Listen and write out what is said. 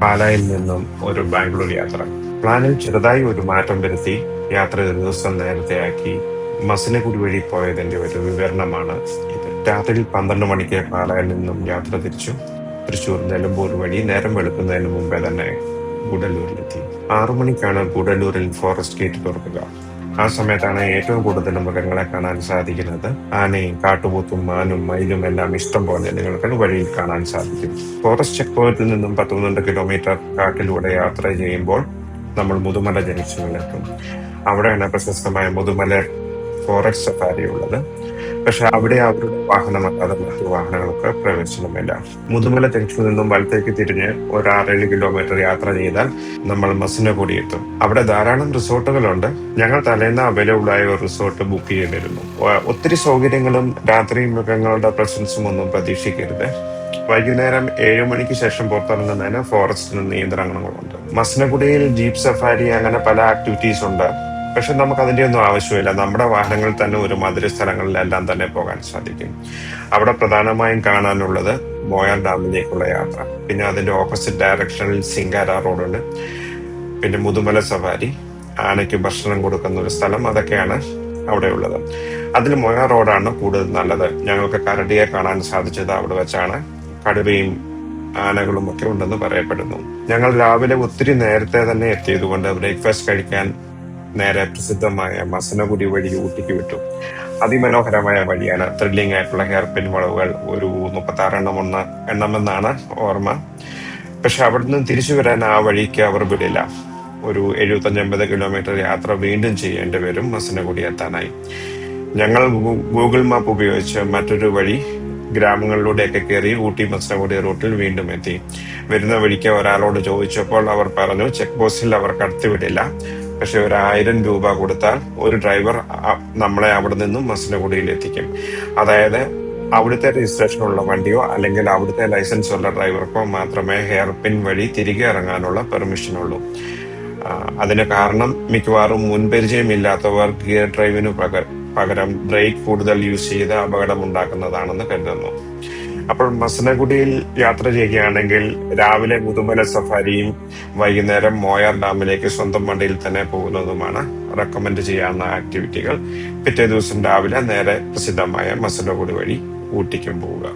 പാലായിൽ നിന്നും ഒരു ബാംഗ്ലൂർ യാത്ര. പ്ലാനിൽ ചെറുതായി ഒരു മാറ്റം വരുത്തി യാത്ര ഒരു ദിവസം നേരത്തെയാക്കി മസിനഗുഡി വഴി പോയതിന്റെ ഒരു വിവരണമാണ് ഇത്. രാത്രി 12 മണിക്ക് പാലായിൽ നിന്നും യാത്ര തിരിച്ചു. തൃശൂർ നിലമ്പൂർ വഴി നേരം വെളുക്കുന്നതിന് മുമ്പേ തന്നെ ഗൂഡല്ലൂരിലെത്തി. 6 മണിക്കാണ് ഗൂഡല്ലൂരിൽ ഫോറസ്റ്റ് ഗേറ്റ് തുറക്കുക. ആ സമയത്താണ് ഏറ്റവും കൂടുതൽ മൃഗങ്ങളെ കാണാൻ സാധിക്കുന്നത്. ആനയും കാട്ടുപോത്തും മാനും മയിലും എല്ലാം ഇഷ്ടം പോലെ നിങ്ങൾക്ക് വഴിയിൽ കാണാൻ സാധിക്കും. ഫോറസ്റ്റ് ചെക്ക് പോയിന്റിൽ നിന്നും 12 കിലോമീറ്റർ കാട്ടിലൂടെ യാത്ര ചെയ്യുമ്പോൾ നമ്മൾ മുതുമല ജംഗ്ഷനിലെത്തും. അവിടെയാണ് പ്രശസ്തമായ മുതുമല ഫോറസ്റ്റ് സഫാരി ഉള്ളത്. പക്ഷെ അവിടെ അവരുടെ വാഹനമല്ലാതെ മറ്റു വാഹനങ്ങൾക്ക് പ്രവേശനമില്ല. മുതുമല ജംഗ്ഷനിൽ നിന്നും വലത്തേക്ക് തിരിഞ്ഞ് ഒരു 6-7 കിലോമീറ്റർ യാത്ര ചെയ്താൽ നമ്മൾ മസിനഗുഡി എത്തും. അവിടെ ധാരാളം റിസോർട്ടുകളുണ്ട്. ഞങ്ങൾ തലേന്ന് അവൈലബിൾ ആയ ഒരു റിസോർട്ട് ബുക്ക് ചെയ്തിരുന്നു. ഒത്തിരി സൗകര്യങ്ങളും രാത്രി മൃഗങ്ങളുടെ പ്രസൻസും ഒന്നും പ്രതീക്ഷിക്കരുത്. വൈകുന്നേരം 7 മണിക്ക് ശേഷം പുറത്തിറങ്ങുന്നതിന് ഫോറസ്റ്റിന് നിയന്ത്രണങ്ങളുണ്ട്. മസിനഗുഡിയിൽ ജീപ്പ് സഫാരി അങ്ങനെ പല ആക്ടിവിറ്റീസ് ഉണ്ട്. പക്ഷെ നമുക്ക് അതിന്റെ ഒന്നും ആവശ്യമില്ല. നമ്മുടെ വാഹനങ്ങളിൽ തന്നെ ഒരുമാതിരി സ്ഥലങ്ങളിലെല്ലാം തന്നെ പോകാൻ സാധിക്കും. അവിടെ പ്രധാനമായും കാണാനുള്ളത് മോയാർ ഡാമിലേക്കുള്ള യാത്ര, പിന്നെ അതിന്റെ ഓപ്പോസിറ്റ് ഡയറക്ഷനിൽ സിംഗാര റോഡുണ്ട്, പിന്നെ മുതുമല സഫാരി, ആനയ്ക്ക് ഭക്ഷണം കൊടുക്കുന്ന ഒരു സ്ഥലം, അതൊക്കെയാണ് അവിടെ ഉള്ളത്. അതിൽ മോയാർ റോഡാണ് കൂടുതൽ നല്ലത്. ഞങ്ങൾക്ക് കരടിയെ കാണാൻ സാധിച്ചത് അവിടെ വെച്ചാണ്. കടുവയും ആനകളും ഒക്കെ ഉണ്ടെന്ന് പറയപ്പെടുന്നു. ഞങ്ങൾ രാവിലെ ഒത്തിരി നേരത്തെ തന്നെ എത്തിയതുകൊണ്ട് ബ്രേക്ക്ഫാസ്റ്റ് കഴിക്കാൻ നേരെ പ്രസിദ്ധമായ മസനഗുഡി വഴി ഊട്ടിക്ക് വിട്ടു. അതിമനോഹരമായ വഴിയാണ്. ത്രില്ലിംഗ് ആയിട്ടുള്ള ഹെയർപിൻ വളവുകൾ ഒരു 36 എണ്ണമെന്നാണ് ഓർമ്മ. പക്ഷെ അവിടുന്ന് തിരിച്ചു വരാൻ ആ വഴിക്ക് അവർ വിടില്ല. ഒരു 75-80 കിലോമീറ്റർ യാത്ര വീണ്ടും ചെയ്യേണ്ടി വരും മസനഗുഡി എത്താനായി. ഞങ്ങൾ ഗൂഗിൾ മാപ്പ് ഉപയോഗിച്ച് മറ്റൊരു വഴി ഗ്രാമങ്ങളിലൂടെയൊക്കെ കയറി ഊട്ടി മസനഗുഡി റൂട്ടിൽ വീണ്ടും എത്തി. വരുന്ന വഴിക്ക് ഒരാളോട് ചോദിച്ചപ്പോൾ അവർ പറഞ്ഞു ചെക്ക് പോസ്റ്റിൽ അവർ കടത്തിവിടില്ല. പക്ഷെ ഒരു 1000 രൂപ കൊടുത്താൽ ഒരു ഡ്രൈവർ നമ്മളെ അവിടെ നിന്നും മസനഗുഡിയിൽ എത്തിക്കും. അതായത് അവിടുത്തെ രജിസ്ട്രേഷൻ ഉള്ള വണ്ടിയോ അല്ലെങ്കിൽ അവിടുത്തെ ലൈസൻസ് ഉള്ള ഡ്രൈവർക്കോ മാത്രമേ ഹെയർപിൻ വഴി തിരികെ ഇറങ്ങാനുള്ള പെർമിഷൻ ഉള്ളൂ. അതിന് കാരണം മിക്കവാറും മുൻപരിചയമില്ലാത്തവർ ഗിയർ ഡ്രൈവിന് പകരം ബ്രേക്ക് കൂടുതൽ യൂസ് ചെയ്ത് അപകടം ഉണ്ടാക്കുന്നതാണെന്ന് കരുതുന്നു. അപ്പോൾ മസനഗുഡിയിൽ യാത്ര ചെയ്യുകയാണെങ്കിൽ രാവിലെ മുതുമല സഫാരിയും വൈകുന്നേരം മോയാർ ഡാമിലേക്ക് സ്വന്തം വണ്ടിയിൽ തന്നെ പോകുന്നതുമാണ് റെക്കമെൻഡ് ചെയ്യാവുന്ന ആക്ടിവിറ്റികൾ. പിറ്റേ ദിവസം രാവിലെ നേരെ പ്രസിദ്ധമായ മസനഗുഡി വഴി ഊട്ടിക്കും പോവുക.